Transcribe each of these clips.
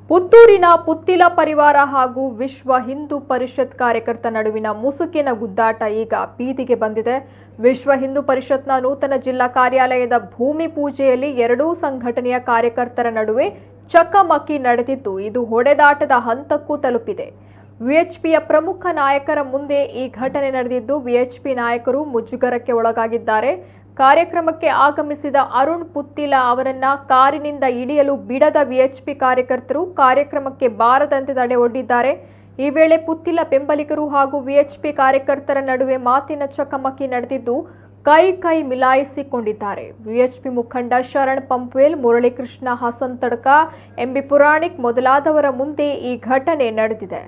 ಪುತ್ತೂರಿನ ಪುತ್ತಿಲ ಪರಿವಾರ ಹಾಗೂ ವಿಶ್ವ ಹಿಂದೂ ಪರಿಷತ್ ಕಾರ್ಯಕರ್ತ ನಡುವಿನ ಮುಸುಕಿನ ಗುದ್ದಾಟ ಈಗ ಬೀದಿಗೆ ಬಂದಿದೆ. ವಿಶ್ವ ಹಿಂದೂ ಪರಿಷತ್ನ ನೂತನ ಜಿಲ್ಲಾ ಕಾರ್ಯಾಲಯದ ಭೂಮಿ ಪೂಜೆಯಲ್ಲಿ ಎರಡೂ ಸಂಘಟನೆಯ ಕಾರ್ಯಕರ್ತರ ನಡುವೆ ಚಕಮಕಿ ನಡೆದಿದ್ದು ಇದು ಹೊಡೆದಾಟದ ಹಂತಕ್ಕೂ ತಲುಪಿದೆ. ವಿಎಚ್ಪಿಯ ಪ್ರಮುಖ ನಾಯಕರ ಮುಂದೆ ಈ ಘಟನೆ ನಡೆದಿದ್ದು ವಿಎಚ್ಪಿ ನಾಯಕರು ಮುಜುಗರಕ್ಕೆ ಒಳಗಾಗಿದ್ದಾರೆ. ಕಾರ್ಯಕ್ರಮಕ್ಕೆ ಆಗಮಿಸಿದ ಅರುಣ್ ಪುತ್ತಿಲ ಅವರನ್ನ ಕಾರಿನಿಂದ ಇಳಿಯಲು ಬಿಡದ ವಿಎಚ್ಪಿ ಕಾರ್ಯಕರ್ತರು ಕಾರ್ಯಕ್ರಮಕ್ಕೆ ಬಾರದಂತೆ ತಡೆ ಒಡ್ಡಿದ್ದಾರೆ. ಈ ವೇಳೆ ಪುತ್ತಿಲ ಬೆಂಬಲಿಗರು ಹಾಗೂ ವಿಎಚ್ಪಿ ಕಾರ್ಯಕರ್ತರ ನಡುವೆ ಮಾತಿನ ಚಕಮಕಿ ನಡೆದಿದ್ದು ಕೈ ಮಿಲಾಯಿಸಿಕೊಂಡಿದ್ದಾರೆ. ವಿಎಚ್ಪಿ ಮುಖಂಡ ಶರಣ್ ಪಂಪ್ವೇಲ್, ಮುರಳೀಕೃಷ್ಣ ಹಸನ್ ತಡ್ಕ, ಎಂಬಿ ಪುರಾಣಿಕ್ ಮೊದಲಾದವರ ಮುಂದೆ ಈ ಘಟನೆ ನಡೆದಿದೆ.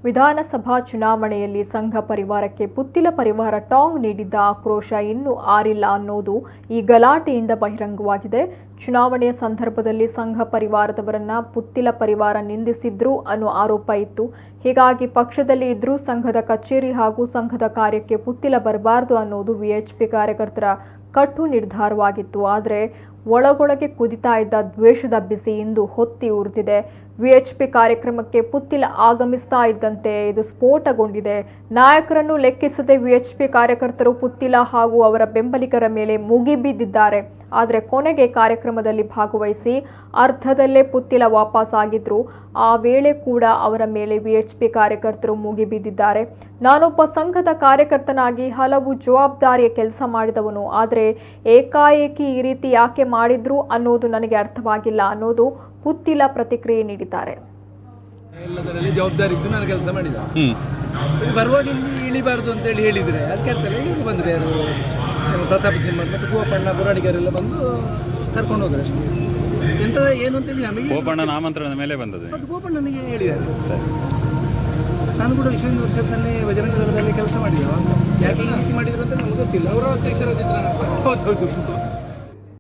ವಿಧಾನಸಭಾ ಚುನಾವಣೆಯಲ್ಲಿ ಸಂಘ ಪರಿವಾರಕ್ಕೆ ಪುತ್ತಿಲ ಪರಿವಾರ ಟಾಂಗ್ ನೀಡಿದ್ದ ಆಕ್ರೋಶ ಇನ್ನೂ ಆರಿಲ್ಲ ಅನ್ನೋದು ಈ ಗಲಾಟೆಯಿಂದ ಬಹಿರಂಗವಾಗಿದೆ. ಚುನಾವಣೆಯ ಸಂದರ್ಭದಲ್ಲಿ ಸಂಘ ಪರಿವಾರದವರನ್ನ ಪುತ್ತಿಲ ಪರಿವಾರ ನಿಂದಿಸಿದ್ರು ಅನ್ನೋ ಆರೋಪ ಇತ್ತು. ಹೀಗಾಗಿ ಪಕ್ಷದಲ್ಲಿ ಇದ್ರೂ ಸಂಘದ ಕಚೇರಿ ಹಾಗೂ ಸಂಘದ ಕಾರ್ಯಕ್ಕೆ ಪುತ್ತಿಲ ಬರಬಾರದು ಅನ್ನೋದು ವಿಎಚ್ಪಿ ಕಾರ್ಯಕರ್ತರ ಕಟ್ಟು ನಿರ್ಧಾರವಾಗಿತ್ತು. ಆದರೆ ಒಳಗೊಳಗೆ ಕುದಿತಾ ಇದ್ದ ದ್ವೇಷದ ಬಿಸಿ ಇಂದು ಹೊತ್ತಿ ಉರಿದಿದೆ. ವಿಎಚ್ಪಿ ಕಾರ್ಯಕ್ರಮಕ್ಕೆ ಪುತ್ತಿಲ ಆಗಮಿಸ್ತಾ ಇದ್ದಂತೆ ಇದು ಸ್ಫೋಟಗೊಂಡಿದೆ. ನಾಯಕರನ್ನು ಲೆಕ್ಕಿಸದೆ ವಿಎಚ್ಪಿ ಕಾರ್ಯಕರ್ತರು ಪುತ್ತಿಲ ಹಾಗೂ ಅವರ ಬೆಂಬಲಿಗರ ಮೇಲೆ ಮುಗಿಬಿದ್ದಿದ್ದಾರೆ. ಆದರೆ ಕೊನೆಗೆ ಕಾರ್ಯಕ್ರಮದಲ್ಲಿ ಭಾಗವಹಿಸಿ ಅರ್ಧದಲ್ಲೇ ಪುತ್ತಿಲ ವಾಪಸ್ ಆಗಿದ್ರು. ಆ ವೇಳೆ ಕೂಡ ಅವರ ಮೇಲೆ ವಿಎಚ್ಪಿ ಕಾರ್ಯಕರ್ತರು ಮುಗಿಬಿದ್ದಿದ್ದಾರೆ. ನಾನೊಬ್ಬ ಸಂಘದ ಕಾರ್ಯಕರ್ತನಾಗಿ ಹಲವು ಜವಾಬ್ದಾರಿಯ ಕೆಲಸ ಮಾಡಿದವನು. ಆದರೆ ಏಕಾಏಕಿ ಈ ರೀತಿ ಯಾಕೆ ಮಾಡಿದ್ರು ಅನ್ನೋದು ನನಗೆ ಅರ್ಥವಾಗಿಲ್ಲ ಅನ್ನೋದು ಪುತ್ತಿಲ ಪ್ರತಿಕ್ರಿಯೆ ನೀಡಿದ್ದಾರೆ. ಎಲ್ಲದರಲ್ಲಿ ಜವಾಬ್ದಾರಿ ಇದ್ದು ನಾನು ಕೆಲಸ ಮಾಡಿದ ಬರುವಾಗ ಇಲ್ಲಿ ಇಳಿಬಾರ್ದು ಅಂತ ಹೇಳಿದ್ರೆ ಅದಕ್ಕೆ ಈಗ ಬಂದರೆ ಯಾರು ಪ್ರತಾಪ್ ಸಿಂಹ ಮತ್ತು ಗೋಪಣ್ಣ ಪುರಾಣಿಗರೆಲ್ಲ ಬಂದು ಕರ್ಕೊಂಡು ಹೋದ್ರೆ ಅಷ್ಟೇ. ಎಂತ ಏನು ಅಂತೇಳಿ ನಮಗೆ ಗೋಪಣ್ಣ ನಾಮಂತ್ರಣದ ಮೇಲೆ ಬಂದದ್ದು ಮತ್ತು ಗೋಪಣ್ಣನಿಗೆ ಹೇಳಿದ್ದಾರೆ. ಸರಿ, ನಾನು ಕೂಡ ವಿಶ್ವ ಹಿಂದೂ ಪರಿಷತ್ನಲ್ಲಿ ಭಜನಾ ದಳದಲ್ಲಿ ಕೆಲಸ ಮಾಡಿದೆ. ಯಾಕೆ ಈ ರೀತಿ ಮಾಡಿದ್ರು ಅಂತ ನಮ್ಗೆ ಗೊತ್ತಿಲ್ಲ. ಅವರ ಅಧ್ಯಕ್ಷರಾಗಿದ್ದರು. ಹೌದು,